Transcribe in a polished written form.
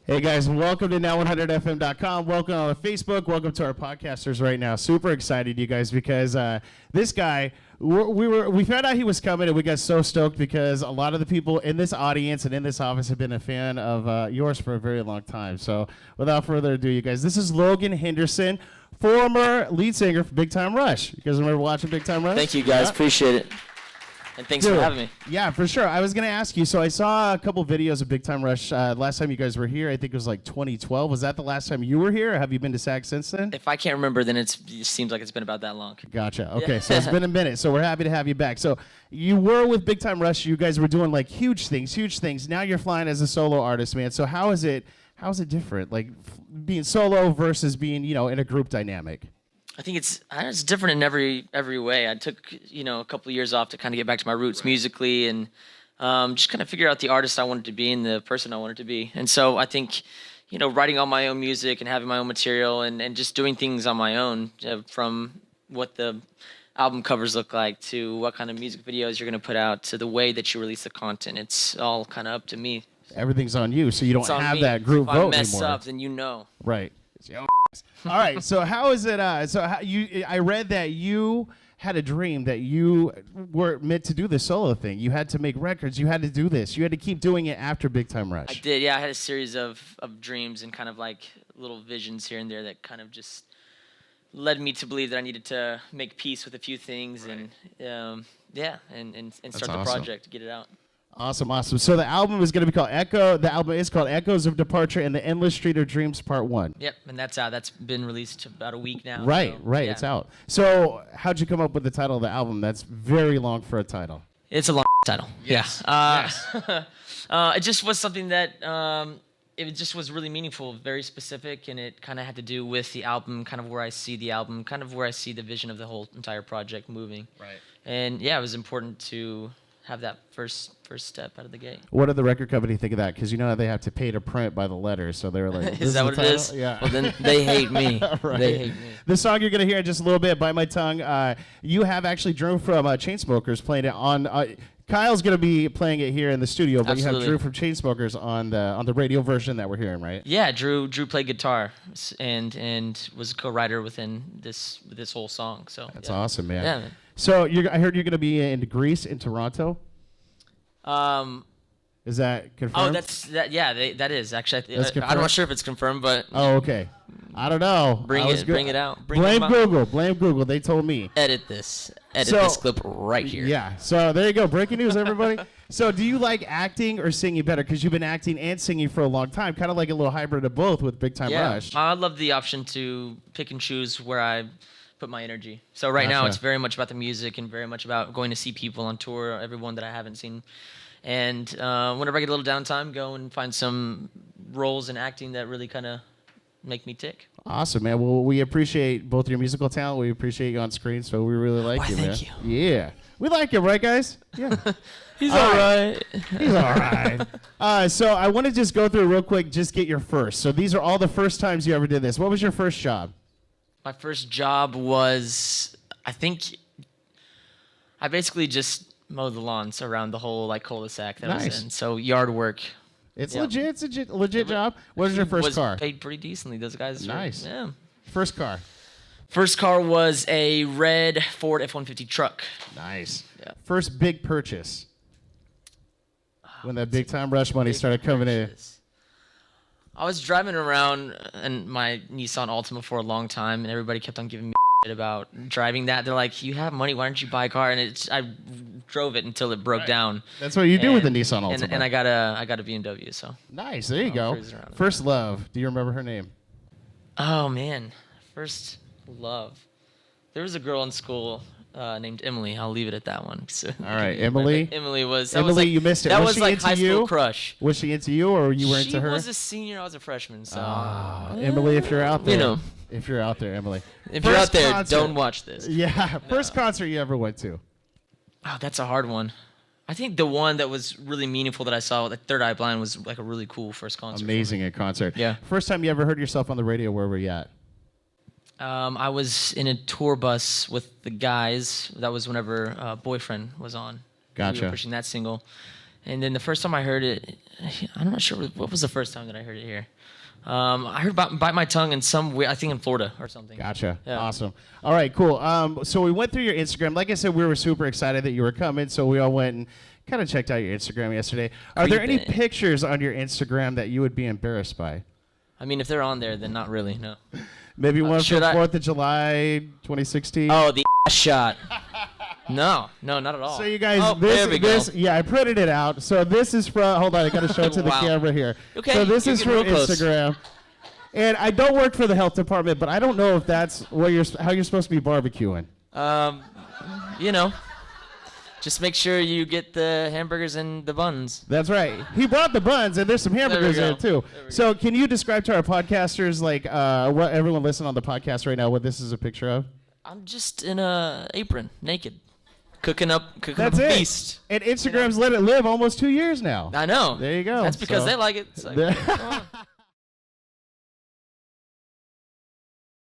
Hey guys, welcome to now100fm.com. Welcome on Facebook. Welcome to our podcasters right now. Super excited, you guys, because this guy, we found out he was coming, and we got so stoked because a lot of the people in this audience and in this office have been a fan of yours for a very long time. So without further ado, you guys, this is Logan Henderson, former lead singer for Big Time Rush. You guys remember watching Big Time Rush? Thank you, guys. Yeah. Appreciate it. And thanks for having me. Yeah, for sure. I was going to ask you, so I saw a couple videos of Big Time Rush last time you guys were here. I think it was like 2012. Was that the last time you were here, or have you been to SAG since then? If I can't remember, then it seems like it's been about that long. Gotcha. Okay, yeah. So it's been a minute, so we're happy to have you back. So you were with Big Time Rush. You guys were doing like huge things. Now you're flying as a solo artist, man. So how is it different, like being solo versus being, in a group dynamic? I think it's different in every way. I took a couple of years off to kind of get back to my roots musically and just kind of figure out the artist I wanted to be and the person I wanted to be. And so I think writing all my own music and having my own material and just doing things on my own, from what the album covers look like to what kind of music videos you're going to put out to the way that you release the content. It's all kind of up to me. Everything's on you, so you don't have that group vote anymore. If I mess up, then you know. Right. All right, so how is it? I read that you had a dream that you were meant to do the solo thing. You had to make records. You had to do this. You had to keep doing it after Big Time Rush. I did, yeah. I had a series of dreams and kind of like little visions here and there that kind of just led me to believe that I needed to make peace with a few things and start the project, get it out. Awesome. So the album is going to be called Echo. The album is called Echoes of Departure and the Endless Street of Dreams Part 1. Yep, and that's out. That's been released about a week now. Right. Yeah. It's out. So how'd you come up with the title of the album? That's very long for a title. It's a long title. Yes. Yeah. Yes. It just was something that it just was really meaningful, very specific, and it kind of had to do with the album, kind of where I see the album, kind of where I see the vision of the whole entire project moving. Right. And yeah, it was important to have that first step out of the gate. What did the record company think of that? Because how they have to pay to print by the letter, so they were like, "Is that what it is?" Yeah. Well, then they hate me. Right. They hate me. The song you're gonna hear in just a little bit, "Bite My Tongue." You have actually Drew from Chainsmokers playing it on. Kyle's gonna be playing it here in the studio, but Absolutely. You have Drew from Chainsmokers on the radio version that we're hearing, right? Yeah, Drew played guitar and was a co-writer within this whole song. So that's awesome, man. Yeah. Man. So I heard you're gonna be in Greece, in Toronto. Is that confirmed? Oh, that is actually. I'm not sure if it's confirmed, but. Oh, okay. I don't know. Bring it out. Blame Google. Blame Google. They told me. Edit this clip right here. Yeah. So there you go. Breaking news, everybody. So do you like acting or singing better? Because you've been acting and singing for a long time. Kind of like a little hybrid of both with Big Time Rush. I love the option to pick and choose where I put my energy. So right now it's very much about the music and very much about going to see people on tour, everyone that I haven't seen. And whenever I get a little downtime, go and find some roles in acting that really kind of make me tick. Awesome, man. Well, we appreciate both your musical talent. We appreciate you on screen, so we really like you, man. Thank you. Yeah. We like him, right, guys? Yeah. He's all right. He's all right. So I want to just go through real quick, just get your first. So these are all the first times you ever did this. What was your first job? My first job was, I think, I basically just mowed the lawns around the whole cul-de-sac that I was in. So yard work. It's legit. It's a legit job. What was your first car? Paid pretty decently. Those guys. Nice. Yeah. First car. First car was a red Ford F-150 truck. Nice. Yeah. First big purchase. When that Big Time Rush money started coming in. I was driving around in my Nissan Altima for a long time, and everybody kept on giving me shit about driving that. They're like, "You have money, why don't you buy a car?" And I drove it until it broke down. That's what you do with the Nissan Altima. And I got a BMW. So nice. There you go. First love. Do you remember her name? Oh man, first love. There was a girl in school named Emily. I'll leave it at that one. All right, Emily. Emily was. You missed it. That was like high school crush. Was she into you, or you were into her? She was a senior. I was a freshman. So. Emily, if you're out there, if you're out there, Emily. If you're out there, don't watch this. Yeah. First concert you ever went to? Oh, that's a hard one. I think the one that was really meaningful that I saw, like Third Eye Blind, was like a really cool first concert. Amazing at concert. Yeah. First time you ever heard yourself on the radio, where were you at? I was in a tour bus with the guys. That was whenever Boyfriend was on. Gotcha. We were pushing that single. And then the first time I heard it, I'm not sure what was the first time that I heard it here. I heard Bite My Tongue in I think in Florida or something. Gotcha. Yeah. Awesome. All right, cool. So we went through your Instagram. Like I said, we were super excited that you were coming, so we all went and kind of checked out your Instagram yesterday. Are there any pictures on your Instagram that you would be embarrassed by? I mean, if they're on there, then not really, no. Maybe one from 4th of July, 2016? Oh, the shot. No, not at all. So you guys, there we go. Yeah, I printed it out. So this is from, hold on, I got to show it to the Wow. camera here. Okay, so this you're is getting from real close. Instagram. And I don't work for the health department, but I don't know if that's how you're supposed to be barbecuing. You know, just make sure you get the hamburgers and the buns. That's right. He brought the buns, and there's some hamburgers in it, too. So can you describe to our podcasters, like, what everyone listening on the podcast right now, what this is a picture of? I'm just in a apron, naked, cooking up That's a it. feast. And Instagram's let it live almost 2 years now. I know. There you go. That's because So- they like it. It's like, come on.